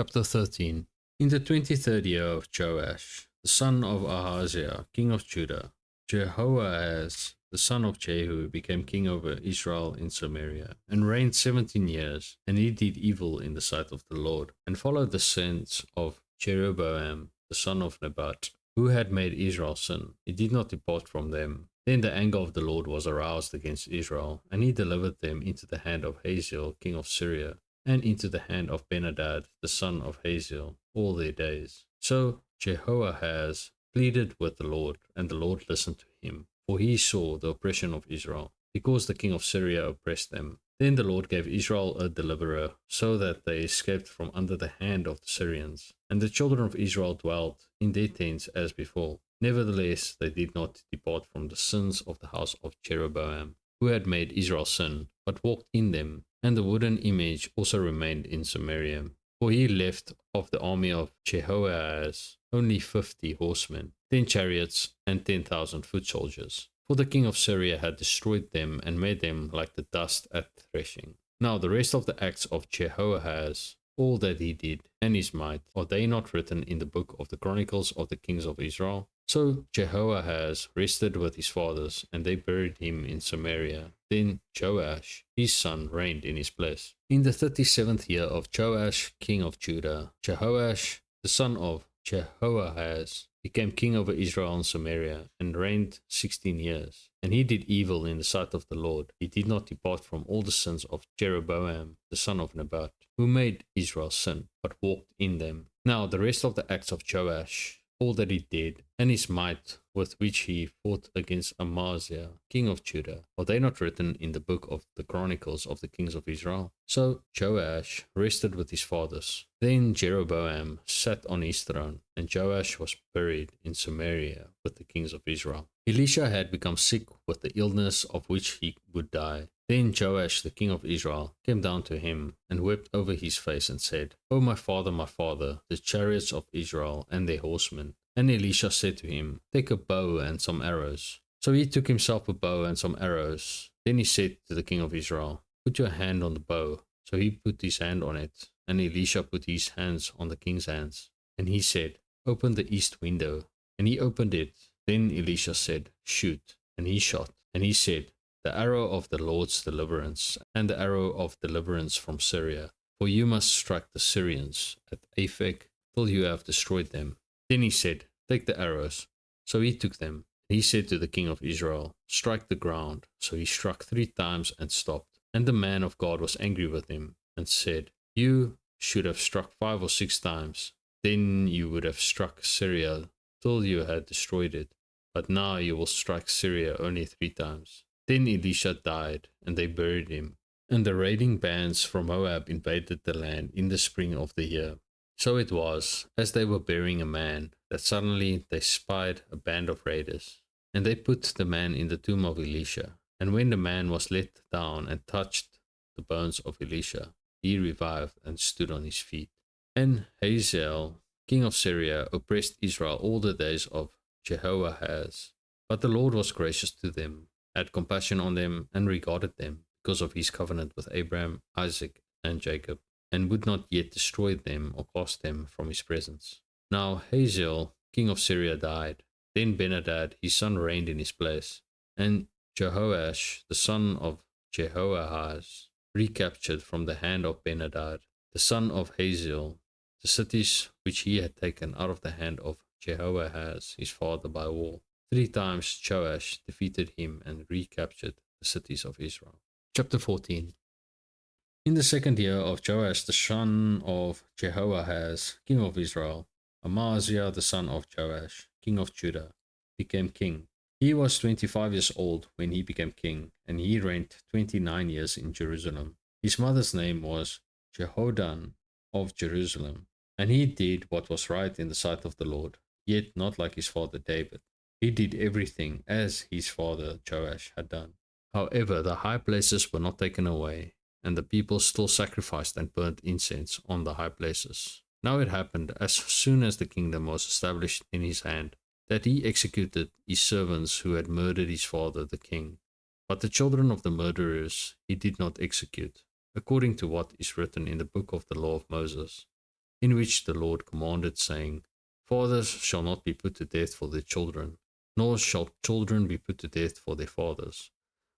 Chapter 13. In the 23rd year of Joash, the son of Ahaziah, king of Judah, Jehoahaz, the son of Jehu, became king over Israel in Samaria, and reigned 17 years. And he did evil in the sight of the Lord, and followed the sins of Jeroboam, the son of Nebat, who had made Israel sin. He did not depart from them. Then the anger of the Lord was aroused against Israel, and he delivered them into the hand of Hazael, king of Syria, and into the hand of Benhadad, the son of Hazael, all their days. So Jehoahaz pleaded with the Lord, and the Lord listened to him, for he saw the oppression of Israel, because the king of Syria oppressed them. Then the Lord gave Israel a deliverer, so that they escaped from under the hand of the Syrians. And the children of Israel dwelt in their tents as before. Nevertheless, they did not depart from the sins of the house of Jeroboam, who had made Israel sin, but walked in them. And the wooden image also remained in Samaria. For he left of the army of Jehoahaz only 50 horsemen, 10 chariots, and 10,000 foot soldiers. For the king of Syria had destroyed them and made them like the dust at threshing. Now the rest of the acts of Jehoahaz, all that he did, and his might, are they not written in the book of the Chronicles of the kings of Israel? So Jehoahaz rested with his fathers, and they buried him in Samaria. Then Joash, his son, reigned in his place. In the 37th year of Joash, king of Judah, Jehoash, the son of Jehoahaz, became king over Israel and Samaria, and reigned 16 years. And he did evil in the sight of the Lord. He did not depart from all the sins of Jeroboam, the son of Nebat, who made Israel sin, but walked in them. Now the rest of the acts of Joash, all that he did, and his might with which he fought against Amaziah, king of Judah, are they not written in the book of the Chronicles of the kings of Israel? So Joash rested with his fathers. Then Jeroboam sat on his throne, and Joash was buried in Samaria with the kings of Israel. Elisha had become sick with the illness of which he would die. Then Joash, the king of Israel, came down to him and wept over his face and said, O my father, the chariots of Israel and their horsemen. And Elisha said to him, Take a bow and some arrows. So he took himself a bow and some arrows. Then he said to the king of Israel, Put your hand on the bow. So he put his hand on it, and Elisha put his hands on the king's hands. And he said, Open the east window. And he opened it. Then Elisha said, Shoot. And he shot. And he said, The arrow of the Lord's deliverance, and the arrow of deliverance from Syria. For you must strike the Syrians at Aphek till you have destroyed them. Then he said, Take the arrows. So he took them. He said to the king of Israel, Strike the ground. So he struck 3 times and stopped. And the man of God was angry with him and said, You should have struck 5 or 6 times. Then you would have struck Syria till you had destroyed it. But now you will strike Syria only 3 times. Then Elisha died, and they buried him. And the raiding bands from Moab invaded the land in the spring of the year. So it was, as they were burying a man, that suddenly they spied a band of raiders. And they put the man in the tomb of Elisha. And when the man was let down and touched the bones of Elisha, he revived and stood on his feet. And Hazael, king of Syria, oppressed Israel all the days of Jehoahaz. But the Lord was gracious to them, had compassion on them, and regarded them, because of his covenant with Abraham, Isaac, and Jacob, and would not yet destroy them or cast them from his presence. Now Hazael, king of Syria, died. Then Benhadad, his son, reigned in his place. And Jehoash, the son of Jehoahaz, recaptured from the hand of Benhadad, the son of Hazael, the cities which he had taken out of the hand of Jehoahaz, his father, by war. 3 times Joash defeated him and recaptured the cities of Israel. Chapter 14. In the 2nd year of Joash, the son of Jehoahaz, king of Israel, Amaziah, the son of Joash, king of Judah, became king. He was 25 years old when he became king, and he reigned 29 years in Jerusalem. His mother's name was Jehodan of Jerusalem, and he did what was right in the sight of the Lord, yet not like his father David. He did everything as his father Joash had done. However, the high places were not taken away, and the people still sacrificed and burnt incense on the high places. Now it happened, as soon as the kingdom was established in his hand, that he executed his servants who had murdered his father the king. But the children of the murderers he did not execute, according to what is written in the book of the law of Moses. in which the Lord commanded, saying, Fathers shall not be put to death for their children, nor shall children be put to death for their fathers,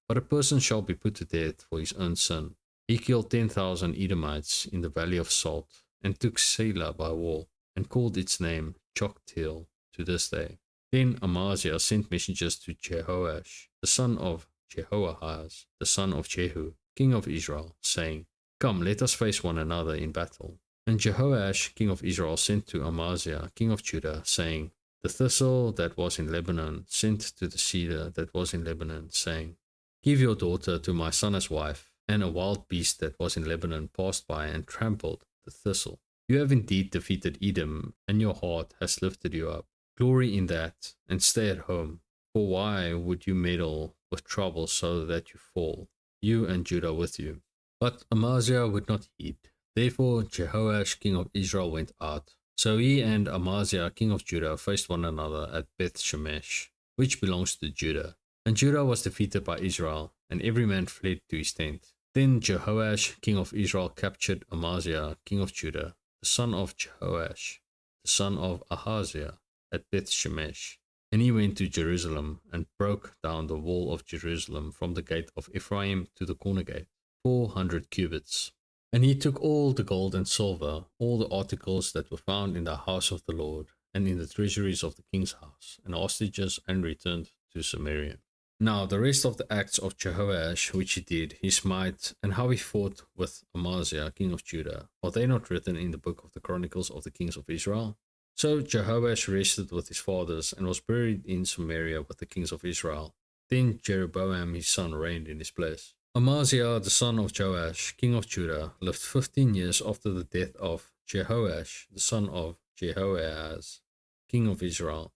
but a person shall be put to death for his own sin. He killed 10,000 Edomites in the valley of Salt, and took Selah by war, and called its name Joktheel to this day. Then Amaziah sent messengers to Jehoash, the son of Jehoahaz, the son of Jehu, king of Israel, saying, Come, let us face one another in battle. And Jehoash, king of Israel, sent to Amaziah, king of Judah, saying, The thistle that was in Lebanon sent to the cedar that was in Lebanon, saying, Give your daughter to my son as wife. And a wild beast that was in Lebanon passed by and trampled the thistle. You have indeed defeated Edom, and your heart has lifted you up. Glory in that, and stay at home. For why would you meddle with trouble so that you fall, you and Judah with you? But Amaziah would not heed. Therefore Jehoash king of Israel went out. So he and Amaziah king of Judah faced one another at Beth Shemesh, which belongs to Judah. And Judah was defeated by Israel, and every man fled to his tent. Then Jehoash king of Israel captured Amaziah king of Judah, the son of Jehoash, the son of Ahaziah, at Beth Shemesh. And he went to Jerusalem, and broke down the wall of Jerusalem from the gate of Ephraim to the corner gate, 400 cubits. And he took all the gold and silver, all the articles that were found in the house of the Lord, and in the treasuries of the king's house, and hostages, and returned to Samaria. Now the rest of the acts of Jehoash which he did, his might, and how he fought with Amaziah king of Judah, are they not written in the book of the Chronicles of the kings of Israel? So Jehoash rested with his fathers, and was buried in Samaria with the kings of Israel. Then Jeroboam his son reigned in his place. Amaziah the son of Joash king of Judah lived 15 years after the death of Jehoash the son of Jehoahaz king of Israel.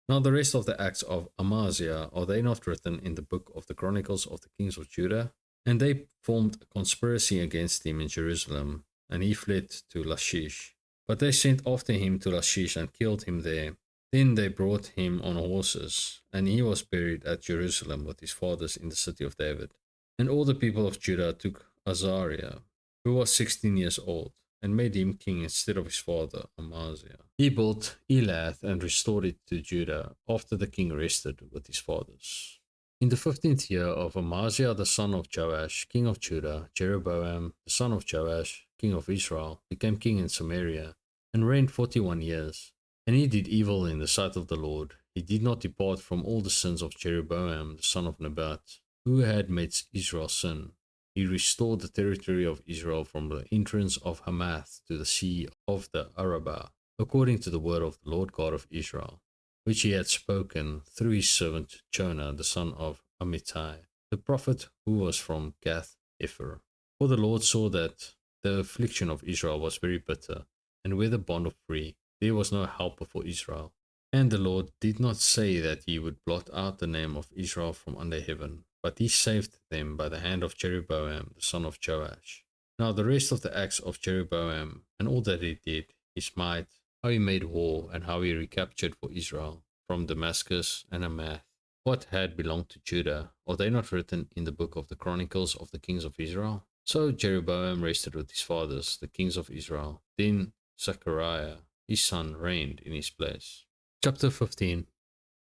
Now the rest of the acts of Amaziah, are they not written in the book of the Chronicles of the kings of Judah? And they formed a conspiracy against him in Jerusalem, and he fled to Lachish. But they sent after him to Lachish and killed him there. Then they brought him on horses, and he was buried at Jerusalem with his fathers in the city of David. And all the people of Judah took Azariah, who was 16 years old, and made him king instead of his father Amaziah. He built Elath and restored it to Judah after the king rested with his fathers. In the 15th year of Amaziah the son of Joash king of Judah, Jeroboam the son of Joash king of Israel became king in Samaria, and reigned 41 years. And he did evil in the sight of the Lord. He did not depart from all the sins of Jeroboam the son of Nebat, who had made Israel sin. He restored the territory of Israel from the entrance of Hamath to the sea of the Arabah, according to the word of the Lord God of Israel, which he had spoken through his servant Jonah the son of Amittai, the prophet who was from Gath-hepher. For the Lord saw that the affliction of Israel was very bitter, and where the bond of free, there was no helper for Israel. And the Lord did not say that he would blot out the name of Israel from under heaven, but he saved them by the hand of Jeroboam the son of Joash. Now the rest of the acts of Jeroboam, and all that he did, his might, how he made war, and how he recaptured for Israel from Damascus and Hamath what had belonged to Judah, are they not written in the book of the Chronicles of the kings of Israel? So Jeroboam rested with his fathers, the kings of Israel. Then Zechariah his son reigned in his place. Chapter 15.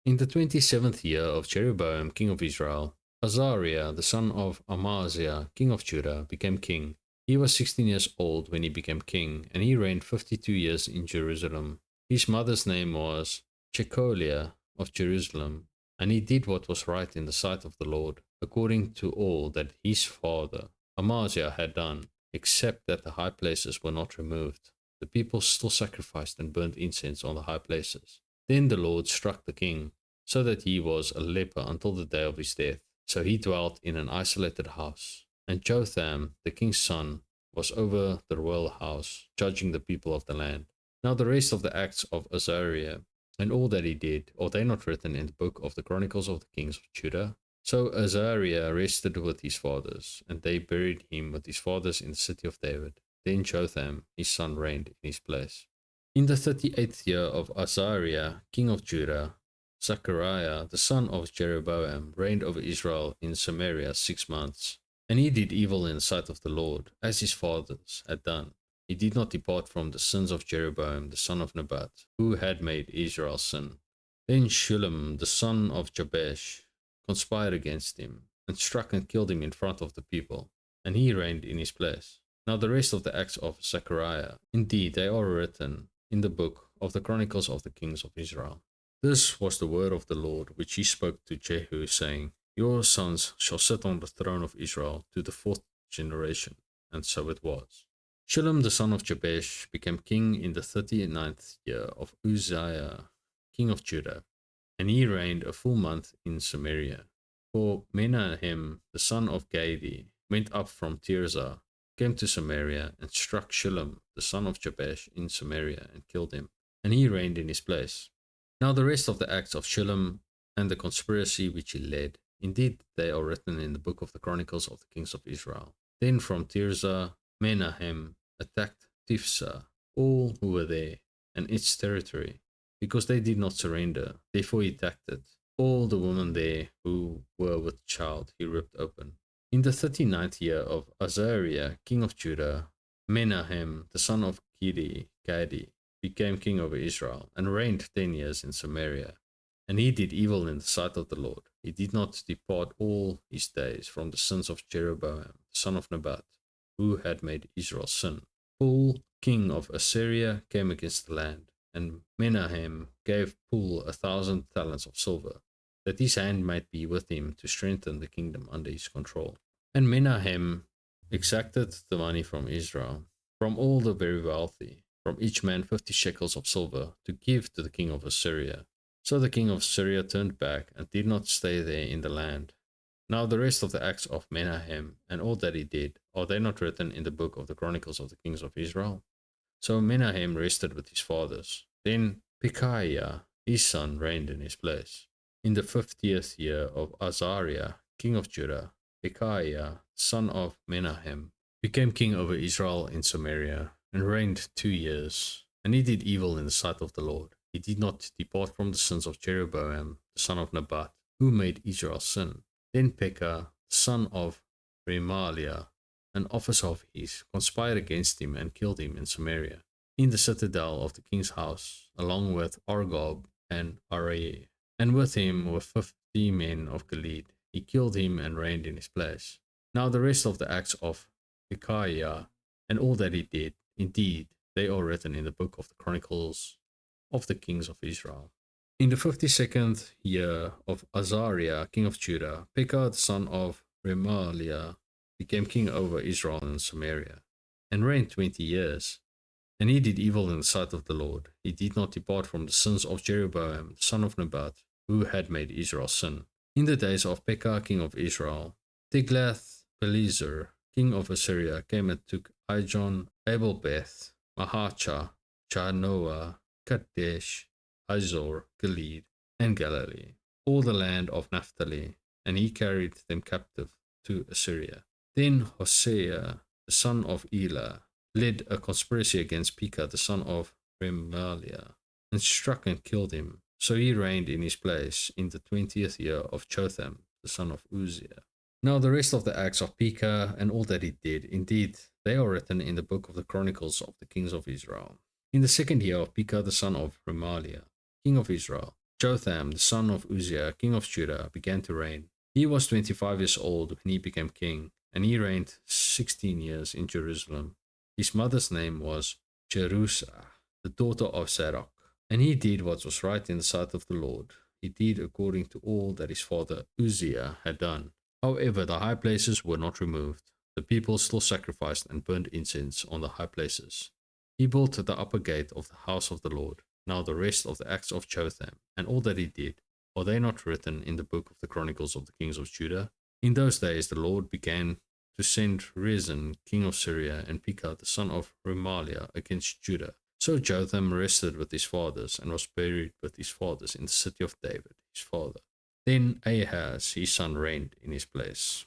In the 27th year of Jeroboam king of Israel, Azariah the son of Amaziah king of Judah became king. He was 16 years old when he became king, and he reigned 52 years in Jerusalem. His mother's name was Jecholiah of Jerusalem, and he did what was right in the sight of the Lord, according to all that his father Amaziah had done, except that the high places were not removed. The people still sacrificed and burnt incense on the high places. Then the Lord struck the king, so that he was a leper until the day of his death. So he dwelt in an isolated house. And Jotham, the king's son, was over the royal house, judging the people of the land. Now the rest of the acts of Azariah, and all that he did, are they not written in the book of the Chronicles of the kings of Judah? So Azariah rested with his fathers, and they buried him with his fathers in the city of David. Then Jotham, his son, reigned in his place. In the 38th year of Azariah, king of Judah, Zechariah, the son of Jeroboam, reigned over Israel in Samaria 6 months. And he did evil in the sight of the Lord, as his fathers had done. He did not depart from the sins of Jeroboam the son of Nebat, who had made Israel sin. Then Shulem the son of Jabesh conspired against him, and struck and killed him in front of the people, and he reigned in his place. Now the rest of the acts of Zechariah, indeed they are written in the book of the Chronicles of the Kings of Israel. This was the word of the Lord which he spoke to Jehu, saying, Your sons shall sit on the throne of Israel to the 4th generation. And so it was. Shulem the son of Jabesh became king in the 39th year of Uzziah, king of Judah, and he reigned a full month in Samaria. For Menahem the son of Gadi went up from Tirzah, came to Samaria, and struck Shulem the son of Jabesh in Samaria, and killed him, and he reigned in his place. Now the rest of the acts of Shulem and the conspiracy which he led, indeed they are written in the book of the Chronicles of the Kings of Israel. Then from Tirzah, Menahem attacked Tifsah, all who were there, and its territory, because they did not surrender. Therefore he attacked it. All the women there who were with child he ripped open. In the 39th year of Azariah, king of Judah, Menahem, the son of Gadi, became king over Israel, and reigned 10 years in Samaria. And he did evil in the sight of the Lord. He did not depart all his days from the sins of Jeroboam, the son of Nebat, who had made Israel sin. Pul, king of Assyria, came against the land, and Menahem gave Pul 1,000 talents of silver, that his hand might be with him to strengthen the kingdom under his control. And Menahem exacted the money from Israel, from all the very wealthy, from each man 50 shekels of silver, to give to the king of Assyria. So the king of Assyria turned back, and did not stay there in the land. Now the rest of the acts of Menahem, and all that he did, are they not written in the book of the Chronicles of the Kings of Israel? So Menahem rested with his fathers. Then Pekahiah, his son, reigned in his place. In the 50th year of Azariah, king of Judah, Pekahiah, son of Menahem, became king over Israel in Samaria, and reigned 2 years. And he did evil in the sight of the Lord. He did not depart from the sins of Jeroboam, the son of Nebat, who made Israel sin. Then Pekah, the son of Remaliah, an officer of his, conspired against him and killed him in Samaria, in the citadel of the king's house, along with Argob and Arai. And with him were 50 men of Gilead. He killed him and reigned in his place. Now the rest of the acts of Pekahiah, and all that he did, indeed, they are written in the book of the Chronicles of the Kings of Israel. In the 52nd year of Azariah, king of Judah, Pekah the son of Remaliah became king over Israel and Samaria, and reigned 20 years. And he did evil in the sight of the Lord. He did not depart from the sins of Jeroboam, the son of Nebat, who had made Israel sin. In the days of Pekah, king of Israel, Tiglath-Pileser, king of Assyria, came and took Ijon, Abel-Beth, Mahacha, Janoah, Kadesh, Hazor, Gilead, and Galilee, all the land of Naphtali, and he carried them captive to Assyria. Then Hosea, the son of Elah, led a conspiracy against Pekah, the son of Remaliah, and struck and killed him. So he reigned in his place in the 20th year of Jotham, the son of Uzziah. Now the rest of the acts of Pekah and all that he did, indeed, they are written in the book of the Chronicles of the Kings of Israel. In the 2nd year of Pekah, the son of Remaliah, king of Israel, Jotham, the son of Uzziah, king of Judah, began to reign. He was 25 years old when he became king, and he reigned 16 years in Jerusalem. His mother's name was Jerusah, the daughter of Zadok. And he did what was right in the sight of the Lord. He did according to all that his father Uzziah had done. However, the high places were not removed. The people still sacrificed and burned incense on the high places. He built the upper gate of the house of the Lord. Now the rest of the acts of Jotham, and all that he did, are they not written in the book of the Chronicles of the Kings of Judah? In those days the Lord began to send Rezin, king of Syria, and Pekah, the son of Remaliah, against Judah. So Jotham rested with his fathers, and was buried with his fathers in the city of David, his father. Then Ahaz, his son, reigned in his place.